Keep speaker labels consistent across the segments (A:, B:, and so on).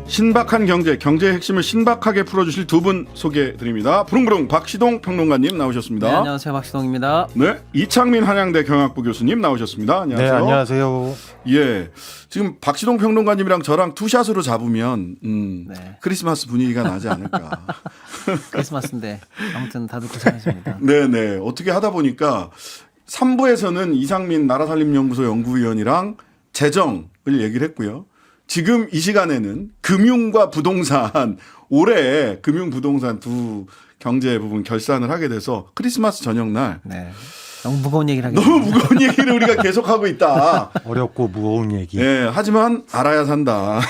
A: 신박한 경제의 핵심을 신박하게 풀어주실 두 분 소개해드립니다. 부릉부릉 박시동 평론가님 나오셨습니다.
B: 네, 안녕하세요. 박시동입니다.
A: 네, 이창민 한양대 경학부 교수님 나오셨습니다. 안녕하세요.
C: 네, 안녕하세요.
A: 예, 지금 박시동 평론가님이랑 저랑 투샷으로 잡으면
B: 네.
A: 크리스마스 분위기가 나지 않을까.
B: 크리스마스인데 아무튼 다들 고생하십니다.
A: 네네. 어떻게 하다 보니까 3부에서는 이상민 나라살림연구소 연구위원이랑 재정을 얘기를 했고요. 지금 이 시간에는 금융과 부동산, 올해 금융 부동산 두 경제 부분 결산을 하게 돼서 크리스마스 저녁 날
B: 네. 너무 무거운 얘기를 하게
A: 너무 무거운 얘기를 우리가 계속하고 있다.
C: 어렵고 무거운 얘기.
A: 네, 하지만 알아야 산다.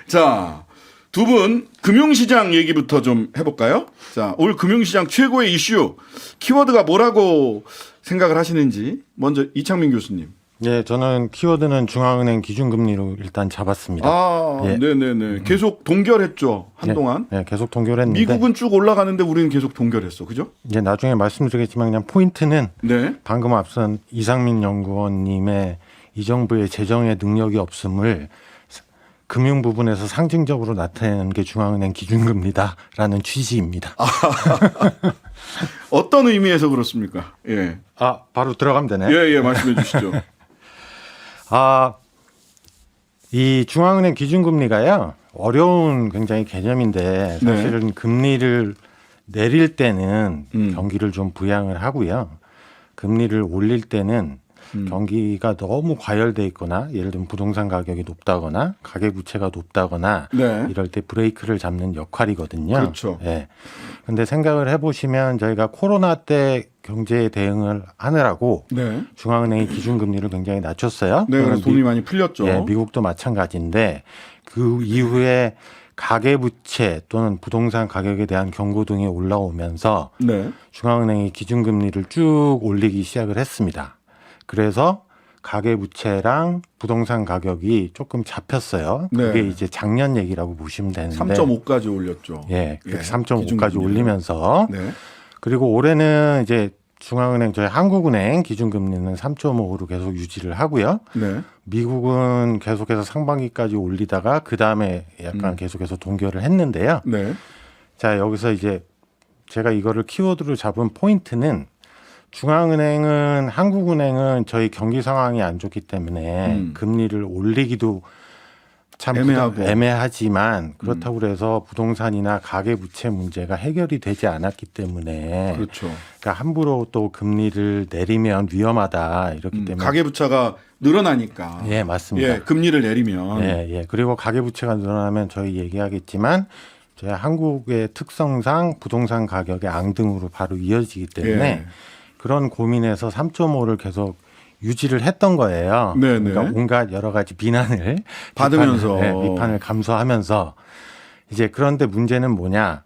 A: 자, 두 분 금융시장 얘기부터 좀 해볼까요? 자, 올 금융시장 최고의 이슈 키워드가 뭐라고 생각을 하시는지 먼저 이창민 교수님.
C: 네, 저는 키워드는 중앙은행 기준금리로 일단 잡았습니다.
A: 아,
C: 예.
A: 네네네. 계속 동결했죠 한동안.
C: 네, 계속 동결했는데.
A: 미국은 쭉 올라가는데 우리는 계속 동결했어, 그죠?
C: 이제 나중에 말씀드리겠지만 그냥 포인트는
A: 네.
C: 방금 앞선 이상민 연구원님의 이 정부의 재정의 능력이 없음을 금융 부분에서 상징적으로 나타내는 게 중앙은행 기준금리다라는 취지입니다.
A: 어떤 의미에서 그렇습니까? 예.
C: 바로 들어가면 되나요?
A: 예, 말씀해 주시죠.
C: 이 중앙은행 기준금리가요, 어려운 굉장히 개념인데 사실은 금리를 내릴 때는 경기를 좀 부양을 하고요. 금리를 올릴 때는 경기가 너무 과열돼 있거나 예를 들면 부동산 가격이 높다거나 가계부채가 높다거나
A: 네.
C: 이럴 때 브레이크를 잡는 역할이거든요.
A: 그렇죠.
C: 예. 근데 생각을 해보시면 저희가 코로나 때 경제에 대응을 하느라고
A: 네.
C: 중앙은행이 기준금리를 굉장히 낮췄어요.
A: 네, 그래서 돈이 많이 풀렸죠.
C: 예, 미국도 마찬가지인데 그 이후에 가계부채 또는 부동산 가격에 대한 경고 등이 올라오면서
A: 네.
C: 중앙은행이 기준금리를 쭉 올리기 시작을 했습니다. 그래서 가계부채랑 부동산 가격이 조금 잡혔어요.
A: 네.
C: 그게 이제 작년 얘기라고 보시면 되는데
A: 3.5까지 올렸죠.
C: 예,
A: 예,
C: 3.5까지
A: 기준금리를.
C: 올리면서
A: 네.
C: 그리고 올해는 이제 중앙은행 저희 한국은행 기준금리는 3.5로 계속 유지를 하고요.
A: 네.
C: 미국은 계속해서 상반기까지 올리다가 그 다음에 약간 계속해서 동결을 했는데요.
A: 네.
C: 자, 여기서 이제 제가 이거를 키워드로 잡은 포인트는 중앙은행은 한국은행은 저희 경기 상황이 안 좋기 때문에 금리를 올리기도 참
A: 애매하고.
C: 애매하지만 그렇다고 해서 부동산이나 가계부채 문제가 해결이 되지 않았기 때문에
A: 그렇죠.
C: 그러니까 함부로 또 금리를 내리면 위험하다 이렇기 때문에
A: 가계부채가 늘어나니까.
C: 예, 맞습니다.
A: 예, 금리를 내리면.
C: 예. 그리고 가계부채가 늘어나면 저희 얘기하겠지만 저희 한국의 특성상 부동산 가격의 앙등으로 바로 이어지기 때문에
A: 예.
C: 그런 고민에서 3.5를 계속 유지를 했던 거예요.
A: 네네.
C: 그러니까 온갖 여러 가지 비난을
A: 받으면서.
C: 비판을 감수하면서 이제 그런데 문제는 뭐냐?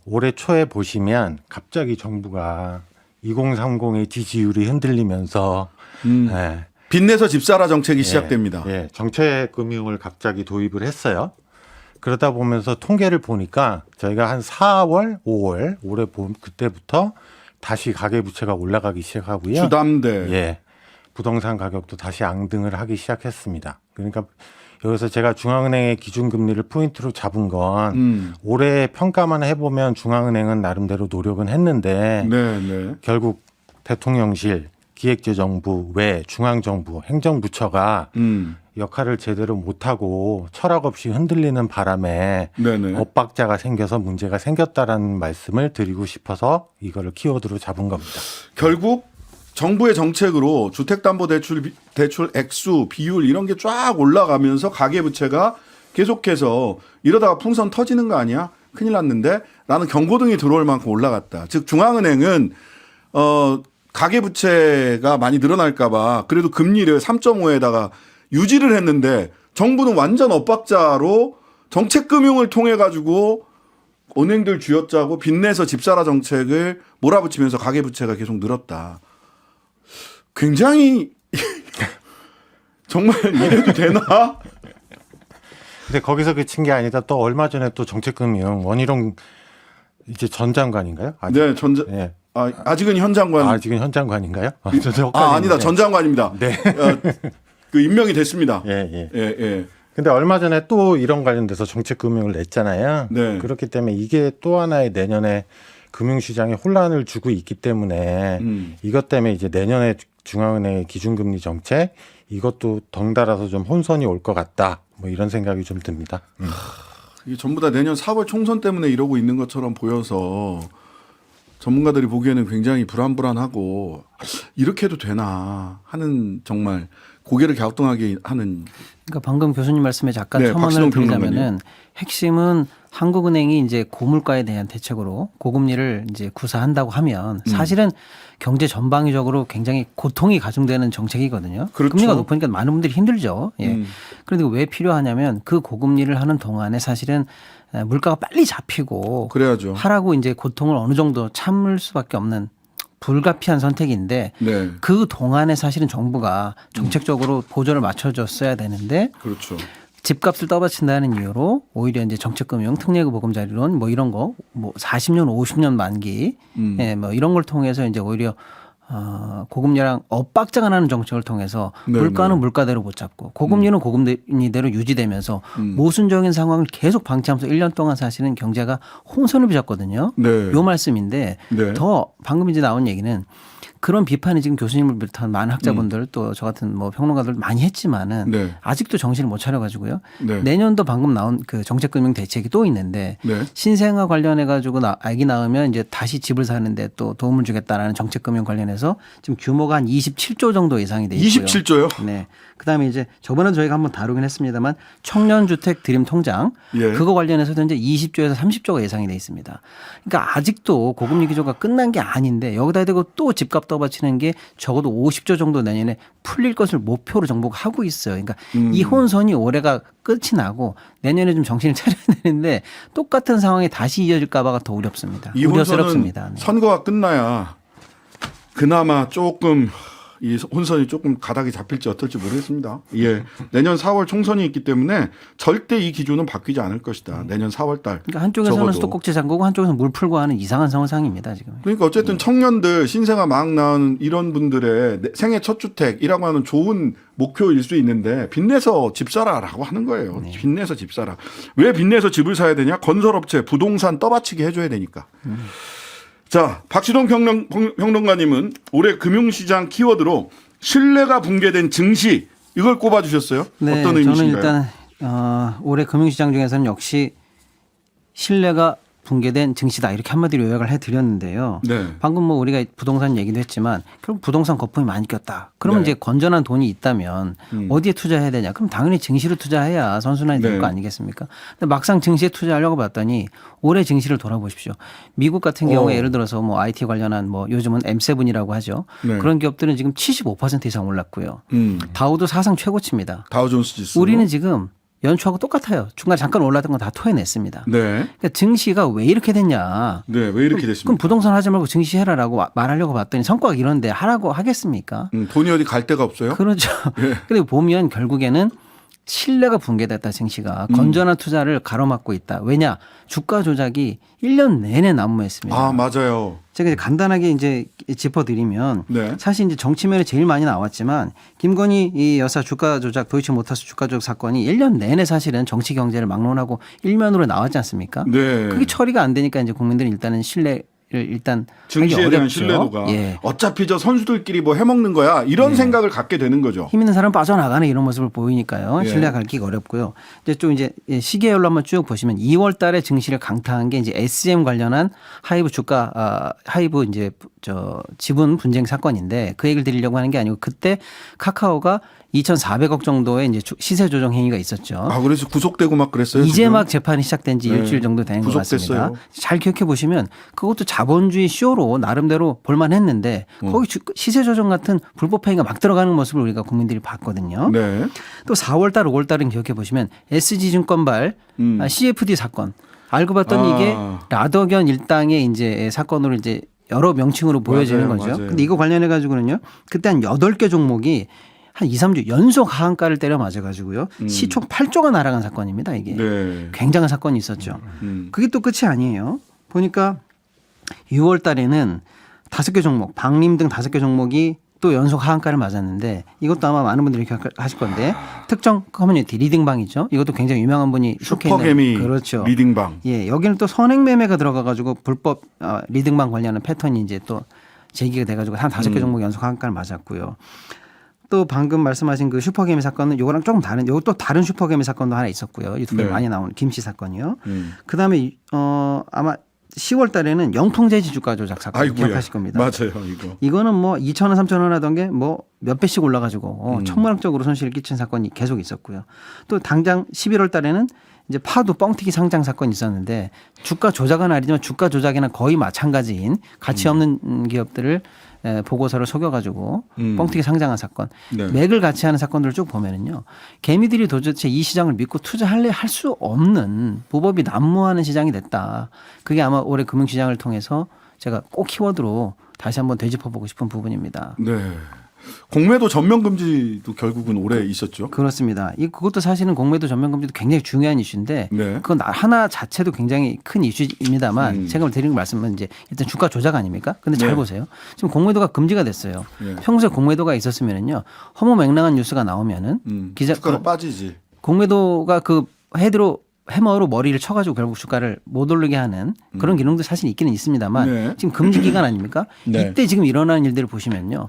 C: 올해 초에 보시면 갑자기 정부가 2030의 지지율이 흔들리면서 예,
A: 빚내서 집사라 정책이 시작됩니다.
C: 예, 정책 금융을 갑자기 도입을 했어요. 그러다 보면서 통계를 보니까 저희가 한 4월, 5월 올해 봄 그때부터 다시 가계부채가 올라가기 시작하고요.
A: 주담대.
C: 예, 부동산 가격도 다시 앙등을 하기 시작했습니다. 그러니까 여기서 제가 중앙은행의 기준금리를 포인트로 잡은 건 올해 평가만 해보면 중앙은행은 나름대로 노력은 했는데
A: 네.
C: 결국 대통령실, 기획재정부 외 중앙정부, 행정부처가 역할을 제대로 못하고 철학 없이 흔들리는 바람에
A: 네네.
C: 엇박자가 생겨서 문제가 생겼다라는 말씀을 드리고 싶어서 이거를 키워드로 잡은 겁니다.
A: 결국 정부의 정책으로 주택담보대출 액수, 비율 이런 게 쫙 올라가면서 가계부채가 계속해서 이러다가 풍선 터지는 거 아니야? 큰일 났는데 라는 경고등이 들어올 만큼 올라갔다. 즉 중앙은행은 가계부채가 많이 늘어날까 봐 그래도 금리를 3.5에다가 유지를 했는데 정부는 완전 엇박자로 정책금융을 통해 가지고 은행들 쥐어짜고 빚내서 집사라 정책을 몰아붙이면서 가계부채가 계속 늘었다. 굉장히 정말 이래도 되나?
C: 근데 거기서 그친 게 아니다. 또 얼마 전에 또 정책금융 원희룡 이제 전 장관인가요? 아직?
A: 네,
C: 예.
A: 아직은 현 장관.
C: 아직은 현 장관인가요?
A: 아니다, 전 장관입니다.
C: 네.
A: 그 임명이 됐습니다.
C: 예.
A: 예.
C: 근데 얼마 전에 또 이런 관련돼서 정책금융을 냈잖아요.
A: 네.
C: 그렇기 때문에 이게 또 하나의 내년에 금융시장에 혼란을 주고 있기 때문에 이것 때문에 이제 내년에 중앙은행의 기준금리 정책 이것도 덩달아서 좀 혼선이 올 것 같다. 뭐 이런 생각이 좀 듭니다.
A: 이게 전부 다 내년 4월 총선 때문에 이러고 있는 것처럼 보여서 전문가들이 보기에는 굉장히 불안불안하고 이렇게 해도 되나 하는 정말 고개를 갸우뚱하게 하는.
B: 그러니까 방금 교수님 말씀에 잠깐
A: 네,
B: 첨언을
A: 박시동
B: 드리자면은
A: 평론가님.
B: 핵심은 한국은행이 이제 고물가에 대한 대책으로 고금리를 이제 구사한다고 하면 사실은 경제 전방위적으로 굉장히 고통이 가중되는 정책이거든요.
A: 그렇죠.
B: 금리가 높으니까 많은 분들이 힘들죠. 예. 그런데 왜 필요하냐면 그 고금리를 하는 동안에 사실은 물가가 빨리 잡히고
A: 그래야죠.
B: 하라고 이제 고통을 어느 정도 참을 수밖에 없는 불가피한 선택인데
A: 네.
B: 그 동안에 사실은 정부가 정책적으로 보조를 맞춰줬어야 되는데
A: 그렇죠.
B: 집값을 떠받친다는 이유로 오히려 이제 정책금융 특례그 보금자리론 뭐 이런 거 뭐 40년 50년 만기 예, 뭐 이런 걸 통해서 이제 오히려 고금리랑 엇박자가 나는 정책을 통해서
A: 네,
B: 물가는
A: 네.
B: 물가대로 못 잡고 고금리는 고금리대로 유지되면서 모순적인 상황을 계속 방치하면서 1년 동안 사실은 경제가 홍선을 빚었거든요.
A: 네.
B: 요 말씀인데
A: 네.
B: 더 방금 이제 나온 얘기는 그런 비판이 지금 교수님을 비롯한 많은 학자분들 또 저 같은 뭐 평론가들 많이 했지만은
A: 네.
B: 아직도 정신을 못 차려가지고요.
A: 네.
B: 내년도 방금 나온 그 정책금융 대책이 또 있는데
A: 네.
B: 신생아 관련해 가지고 아기 낳으면 이제 다시 집을 사는데 또 도움을 주겠다라는 정책금융 관련해서 지금 규모가 한 27조 정도 예상이 돼 있고요.
A: 27조요?
B: 네. 그다음에 이제 저번에 저희가 한번 다루긴 했습니다만 청년주택 드림 통장
A: 예.
B: 그거 관련해서도 이제 20조에서 30조가 예상이 돼 있습니다. 그러니까 아직도 고금리 기조가 끝난 게 아닌데 여기다 대고 또 집값 떠받치는 게 적어도 50조 정도 내년에 풀릴 것을 목표로 정부가 하고 있어요. 그러니까 이 혼선이 올해가 끝이 나고 내년에 좀 정신을 차려야 되는데 똑같은 상황이 다시 이어질까 봐가 더 우렵습니다.
A: 이 혼선은
B: 우려스럽습니다. 네.
A: 선거가 끝나야 그나마 조금 이 혼선이 조금 가닥이 잡힐지 어떨지 모르겠습니다. 예. 내년 4월 총선이 있기 때문에 절대 이 기조는 바뀌지 않을 것이다. 내년 4월 달.
B: 그러니까 한쪽에서는
A: 적어도.
B: 수도꼭지 잠그고 한쪽에서는 물 풀고 하는 이상한 상황입니다. 지금.
A: 그러니까 어쨌든 청년들 신생아 막 낳은 이런 분들의 생애 첫 주택이라고 하는 좋은 목표일 수 있는데 빚내서 집 사라라고 하는 거예요. 빚내서 집 사라. 왜 빚내서 집을 사야 되냐? 건설업체, 부동산 떠받치게 해줘야 되니까. 자, 박시동 평론가님은 올해 금융시장 키워드로 신뢰가 붕괴된 증시 이걸 꼽아주셨어요.
B: 네,
A: 어떤 의미신가요?
B: 저는 일단 올해 금융시장 중에서는 역시 신뢰가 붕괴된 증시다 이렇게 한마디로 요약을 해드렸는데요.
A: 네.
B: 방금 뭐 우리가 부동산 얘기도 했지만 결국 부동산 거품이 많이 꼈다. 그러면
A: 네.
B: 이제 건전한 돈이 있다면 어디에 투자해야 되냐? 그럼 당연히 증시로 투자해야 선순환이 될
A: 네.
B: 거 아니겠습니까? 근데 막상 증시에 투자하려고 봤더니 올해 증시를 돌아보십시오. 미국 같은 경우에 예를 들어서 뭐 IT 관련한 뭐 요즘은 M7이라고 하죠.
A: 네.
B: 그런 기업들은 지금 75% 이상 올랐고요. 다우도 사상 최고치입니다.
A: 다우존스 지수.
B: 우리는 지금 연초하고 똑같아요. 중간 잠깐 올랐던 건 다 토해냈습니다.
A: 네.
B: 그러니까 증시가 왜 이렇게 됐냐.
A: 네. 왜 이렇게
B: 그럼
A: 됐습니까?
B: 부동산 하지 말고 증시 해라라고 말하려고 봤더니 성과가 이런데 하라고 하겠습니까?
A: 돈이 어디 갈 데가 없어요?
B: 그렇죠. 그리고 보면 결국에는 신뢰가 붕괴됐다 증시가. 건전한 투자를 가로막고 있다. 왜냐? 주가 조작이 1년 내내 난무했습니다.
A: 아, 맞아요.
B: 제가 이제 간단하게 이제 짚어드리면
A: 네.
B: 사실 이제 정치면에 제일 많이 나왔지만 김건희 이 여사 주가 조작 도이치모터스 주가 조작 사건이 1년 내내 사실은 정치 경제를 막론하고 일면으로 나왔지 않습니까?
A: 네.
B: 그게 처리가 안 되니까 이제 국민들은 일단은 신뢰를 일단 하기
A: 증시에 대한
B: 어렵죠.
A: 신뢰도가
B: 예.
A: 어차피 저 선수들끼리 뭐 해먹는 거야 이런 생각을 갖게 되는 거죠.
B: 힘 있는 사람 빠져나가는 이런 모습을 보이니까요.
A: 예.
B: 신뢰가 갖기가 어렵고요. 이제 좀 이제 시계열로 한번 쭉 보시면 2월 달에 증시를 강타한 게 이제 SM 관련한 하이브 주가 하이브 이제 저 지분 분쟁 사건인데 그 얘기를 드리려고 하는 게 아니고 그때 카카오가 2,400억 정도의 이제 시세 조정 행위가 있었죠.
A: 아, 그래서 구속되고 막 그랬어요.
B: 이제
A: 지금?
B: 막 재판이 시작된 지
A: 네.
B: 일주일 정도 된 것
A: 구속됐어요.
B: 같습니다. 잘 기억해 보시면 그것도 자본주의 쇼로 나름대로 볼만했는데 거기 시세 조정 같은 불법 행위가 막 들어가는 모습을 우리가 국민들이 봤거든요.
A: 네.
B: 또 4월 달, 5월 달은 기억해 보시면 SG증권발 CFD 사건 알고 봤더니
A: 아.
B: 이게 라더견 일당의 이제 사건으로 이제 여러 명칭으로 보여지는
A: 맞아요,
B: 거죠.
A: 맞아요.
B: 근데 이거 관련해 가지고는요. 그때 한 8개 종목이 한 2, 3주 연속 하한가를 때려 맞아 가지고요. 시총 8조가 날아간 사건입니다, 이게.
A: 네.
B: 굉장한 사건이 있었죠. 그게 또 끝이 아니에요. 보니까 6월 달에는 5개 종목, 방림 등 5개 종목이 또 또 연속 하한가를 맞았는데 이것도 아마 많은 분들이 기억하실 건데 특정 커뮤니티 리딩방이죠. 이것도 굉장히 유명한 분이 속해 있는
A: 슈퍼개미
B: 그렇죠.
A: 리딩방.
B: 예, 여기는 또 선행매매가 들어가가지고 불법 리딩방 관련한 패턴이 이제 또 제기가 돼가지고 한 5개 종목 연속 하한가를 맞았고요. 또 방금 말씀하신 그 슈퍼개미 사건은 요거랑 조금 다른, 요거 또 다른 슈퍼개미 사건도 하나 있었고요. 유튜브에
A: 네.
B: 많이 나오는 김씨 사건이요. 그다음에 아마 10월 달에는 영통제지 주가 조작 사건
A: 아이고야.
B: 기억하실 겁니다.
A: 맞아요, 이거.
B: 이거는 뭐 2,000원, 3,000원 하던 게 뭐 몇 배씩 올라가지고 천문학적으로 손실을 끼친 사건이 계속 있었고요. 또 당장 11월 달에는 이제 파도 뻥튀기 상장 사건이 있었는데 주가 조작은 아니지만 주가 조작이나 거의 마찬가지인 가치 없는 기업들을 보고서를 속여가지고 뻥튀기 상장한 사건,
A: 네.
B: 맥을 같이 하는 사건들을 쭉 보면은요, 개미들이 도대체 이 시장을 믿고 투자할래 할 수 없는 무법이 난무하는 시장이 됐다. 그게 아마 올해 금융시장을 통해서 제가 꼭 키워드로 다시 한번 되짚어보고 싶은 부분입니다.
A: 네. 공매도 전면 금지도 결국은 올해 있었죠.
B: 그렇습니다. 그것도 사실은 공매도 전면 금지도 굉장히 중요한 이슈인데
A: 네.
B: 그건 하나 자체도 굉장히 큰 이슈입니다만 제가 드리는 말씀은 이제 일단 주가 조작 아닙니까? 근데 잘
A: 네.
B: 보세요. 지금 공매도가 금지가 됐어요.
A: 네.
B: 평소에 공매도가 있었으면은요, 허무맹랑한 뉴스가 나오면은
A: 주가가 빠지지.
B: 공매도가 그 해머로 머리를 쳐가지고 결국 주가를 못 오르게 하는 그런 기능도 사실 있기는 있습니다만
A: 네.
B: 지금 금지 기간 아닙니까?
A: 네.
B: 이때 지금 일어나는 일들을 보시면요.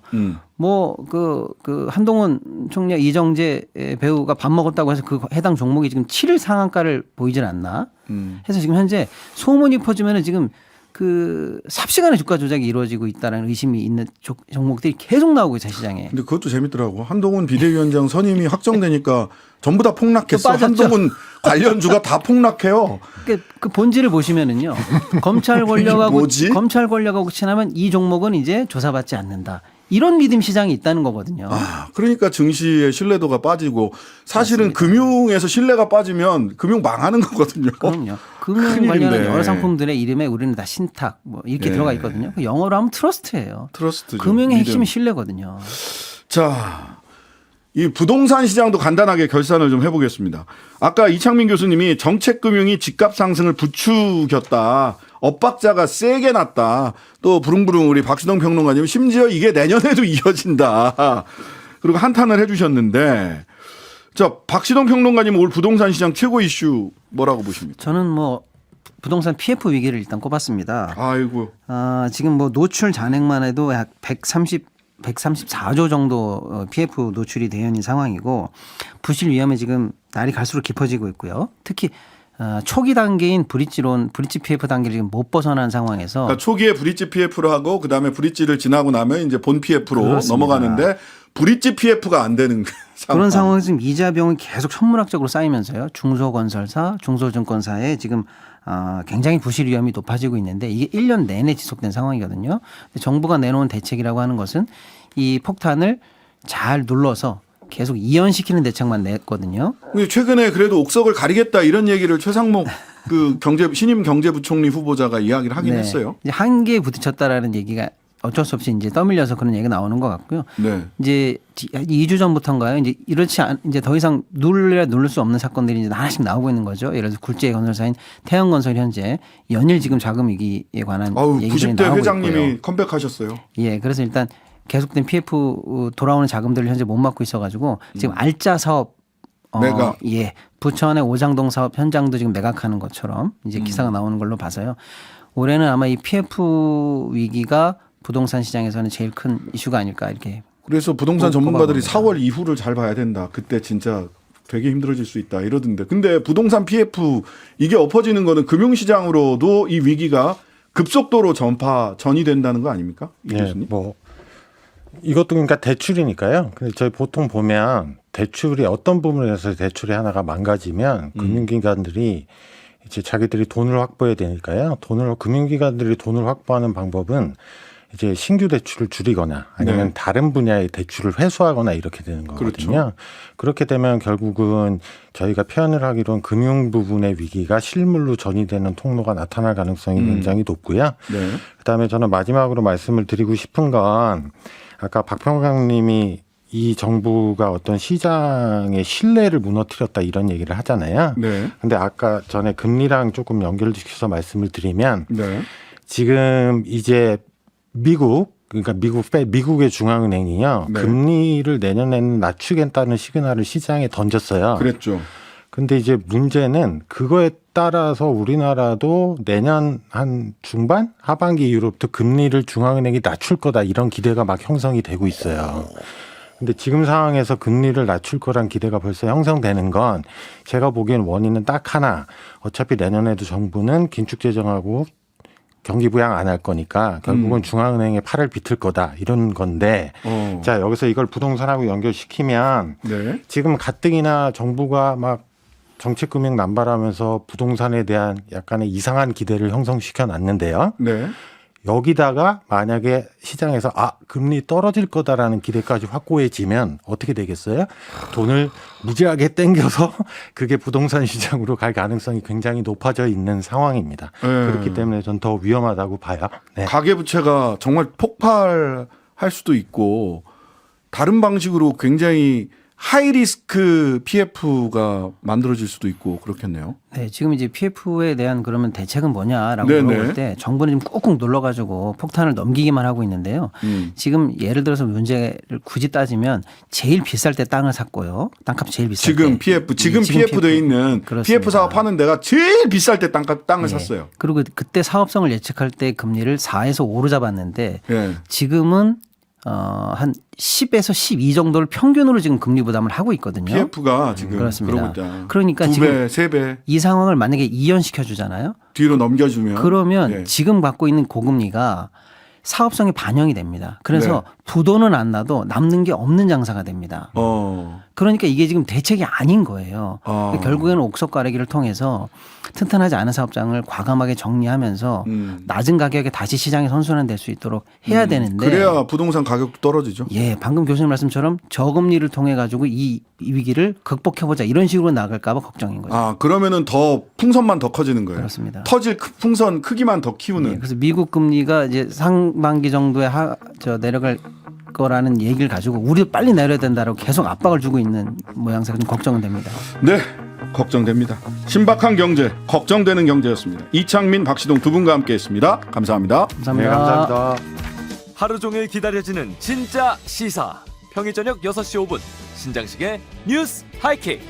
B: 뭐 그 한동훈 총리 이정재 배우가 밥 먹었다고 해서 그 해당 종목이 지금 7일 상한가를 보이질 않나 해서 지금 현재 소문이 퍼지면은 지금 그 삽시간에 주가 조작이 이루어지고 있다는 의심이 있는 종목들이 계속 나오고 있어요, 시장에.
A: 근데 그것도 재밌더라고. 한동훈 비대위원장 선임이 확정되니까 전부 다 폭락했어.
B: 또 빠졌죠.
A: 한동훈 관련주가 다 폭락해요.
B: 그 본질을 보시면은요. 검찰 권력하고
A: 뭐지?
B: 검찰 권력하고 친하면 이 종목은 이제 조사받지 않는다. 이런 믿음 시장이 있다는 거거든요.
A: 아, 그러니까 증시의 신뢰도가 빠지고 사실은 금융에서 신뢰가 빠지면 금융 망하는 거거든요.
B: 그럼요. 금융
A: 큰일인데.
B: 관련한 여러 상품들의 이름에 우리는 다 신탁 뭐 이렇게
A: 네.
B: 들어가 있거든요. 그 영어로 하면 트러스트예요.
A: 트러스트죠.
B: 금융의
A: 믿음.
B: 핵심이 신뢰거든요.
A: 자, 이 부동산 시장도 간단하게 결산을 좀 해보겠습니다. 아까 이창민 교수님이 정책금융이 집값 상승을 부추겼다. 엇박자가 세게 났다. 또 부릉부릉 우리 박수동 평론가님 심지어 이게 내년에도 이어진다. 그리고 한탄을 해주셨는데, 자, 박시동 평론가님 올 부동산 시장 최고 이슈 뭐라고 보십니까?
B: 저는 뭐 부동산 PF 위기를 일단 꼽았습니다.
A: 아이고.
B: 지금 뭐 노출 잔액만 해도 약 134조 정도 PF 노출이 되어 있는 상황이고 부실 위험이 지금 날이 갈수록 깊어지고 있고요. 특히 초기 단계인 브릿지 PF 단계를 지금 못 벗어난 상황에서
A: 그러니까 초기에 브릿지 PF로 하고 그다음에 브릿지를 지나고 나면 이제 본 PF로
B: 그렇습니다.
A: 넘어가는데 브릿지 PF가 안 되는 상황.
B: 그런 상황에서 지금 이자 비용이 계속 천문학적으로 쌓이면서요. 중소건설사, 중소증권사에 지금 굉장히 부실 위험이 높아지고 있는데 이게 1년 내내 지속된 상황이거든요. 근데 정부가 내놓은 대책이라고 하는 것은 이 폭탄을 잘 눌러서 계속 이연시키는 대책만 냈거든요.
A: 근데 최근에 그래도 옥석을 가리겠다 이런 얘기를 최상목 그 신임 경제부총리 후보자가 이야기를 하긴 했어요.
B: 이제 한계에 부딪혔다라는 얘기가 어쩔 수 없이 이제 떠밀려서 그런 얘기가 나오는 것 같고요.
A: 네.
B: 이제 2주 전부터인가요? 이제 이제 더 이상 누를 수 없는 사건들이 이제 하나씩 나오고 있는 거죠. 예를 들어서 굴지의 건설사인 태양건설 현재 연일 지금 자금 위기에 관한 얘기들이
A: 90대
B: 나오고
A: 회장님이
B: 있고요.
A: 컴백하셨어요.
B: 예, 그래서 일단 계속된 PF 돌아오는 자금들을 현재 못 막고 있어가지고 지금 알짜 사업
A: 매각.
B: 예, 부천의 오장동 사업 현장도 지금 매각하는 것처럼 이제 기사가 나오는 걸로 봐서요. 올해는 아마 이 PF 위기가 부동산 시장에서는 제일 큰 이슈가 아닐까 이렇게.
A: 그래서 부동산 전문가들이
B: 꼽아봅니다.
A: 4월 이후를 잘 봐야 된다. 그때 진짜 되게 힘들어질 수 있다 이러던데. 근데 부동산 PF 이게 엎어지는 거는 금융시장으로도 이 위기가 급속도로 전이 된다는 거 아닙니까? 이
C: 네,
A: 교수님?
C: 뭐 이것도 그러니까 대출이니까요. 근데 저희 보통 보면 대출이 어떤 부분에서 대출이 하나가 망가지면 금융기관들이 이제 자기들이 돈을 확보해야 되니까요. 금융기관들이 돈을 확보하는 방법은 이제 신규 대출을 줄이거나 아니면
A: 네.
C: 다른 분야의 대출을 회수하거나 이렇게 되는 거거든요.
A: 그렇죠.
C: 그렇게 되면 결국은 저희가 표현을 하기로는 금융 부분의 위기가 실물로 전이되는 통로가 나타날 가능성이 굉장히 높고요.
A: 네.
C: 그다음에 저는 마지막으로 말씀을 드리고 싶은 건 아까 박평강님이 이 정부가 어떤 시장의 신뢰를 무너뜨렸다 이런 얘기를 하잖아요.
A: 네.
C: 근데 아까 전에 금리랑 조금 연결시켜서 말씀을 드리면
A: 네.
C: 지금 이제 미국 그러니까 미국의 중앙은행이요.
A: 네.
C: 금리를 내년에는 낮추겠다는 시그널을 시장에 던졌어요.
A: 그랬죠.
C: 근데 이제 문제는 그거에 따라서 우리나라도 내년 한 중반 하반기 이후로부터 금리를 중앙은행이 낮출 거다 이런 기대가 막 형성이 되고 있어요. 근데 지금 상황에서 금리를 낮출 거란 기대가 벌써 형성되는 건 제가 보기엔 원인은 딱 하나. 어차피 내년에도 정부는 긴축 재정하고 경기 부양 안 할 거니까 결국은 중앙은행에 팔을 비틀 거다 이런 건데 자 여기서 이걸 부동산하고 연결시키면
A: 네.
C: 지금 가뜩이나 정부가 막 정책금융 남발하면서 부동산에 대한 약간의 이상한 기대를 형성시켜 놨는데요.
A: 네.
C: 여기다가 만약에 시장에서 금리 떨어질 거다라는 기대까지 확고해지면 어떻게 되겠어요? 돈을 무지하게 땡겨서 그게 부동산 시장으로 갈 가능성이 굉장히 높아져 있는 상황입니다.
A: 네.
C: 그렇기 때문에 전 더 위험하다고 봐요. 네.
A: 가계부채가 정말 폭발할 수도 있고 다른 방식으로 굉장히 하이리스크 PF가 만들어질 수도 있고 그렇겠네요.
B: 네, 지금 이제 PF에 대한 그러면 대책은 뭐냐라고
A: 네네.
B: 물어볼 때 정부는 지금 꾹꾹 눌러가지고 폭탄을 넘기기만 하고 있는데요. 지금 예를 들어서 문제를 굳이 따지면 제일 비쌀 때 땅을 샀고요. 땅값 제일 비쌀 때.
A: 지금 PF 돼 있는
B: 그렇습니다.
A: PF 사업 하는 데가 제일 비쌀 때 땅을 샀어요.
B: 그리고 그때 사업성을 예측할 때 금리를 4에서 5로 잡았는데
A: 예.
B: 지금은 한 10에서 12 정도를 평균으로 지금 금리 부담을 하고 있거든요.
A: PF가 지금
B: 그렇습니다.
A: 그러고 있다.
B: 그러니까
A: 2배,
B: 지금
A: 3배
B: 이 상황을 만약에 이연시켜 주잖아요.
A: 뒤로 넘겨주면
B: 그러면
A: 예.
B: 지금 갖고 있는 고금리가 사업성에 반영이 됩니다. 그래서
A: 네.
B: 부도는 안 나도 남는 게 없는 장사가 됩니다. 그러니까 이게 지금 대책이 아닌 거예요. 그러니까 결국에는 옥석 가리기를 통해서 튼튼하지 않은 사업장을 과감하게 정리하면서 낮은 가격에 다시 시장에 선순환될 수 있도록 해야 되는데
A: 그래야 부동산 가격도 떨어지죠.
B: 예, 방금 교수님 말씀처럼 저금리를 통해 가지고 이 위기를 극복해보자 이런 식으로 나갈까 봐 걱정인 거죠.
A: 그러면은 더 풍선만 더 커지는 거예요.
B: 그렇습니다.
A: 터질 풍선 크기만 더 키우는.
B: 예, 그래서 미국 금리가 이제 상반기 정도에 내려갈 거라는 얘기를 가지고 우리도 빨리 내려야 된다라고 계속 압박을 주고 있는 모양새가 좀 걱정은 됩니다.
A: 네, 걱정됩니다. 신박한 경제, 걱정되는 경제였습니다. 이창민, 박시동 두 분과 함께했습니다. 감사합니다.
B: 감사합니다.
C: 네, 감사합니다.
D: 하루 종일 기다려지는 진짜 시사. 평일 저녁 6시 5분 신장식의 뉴스 하이킥.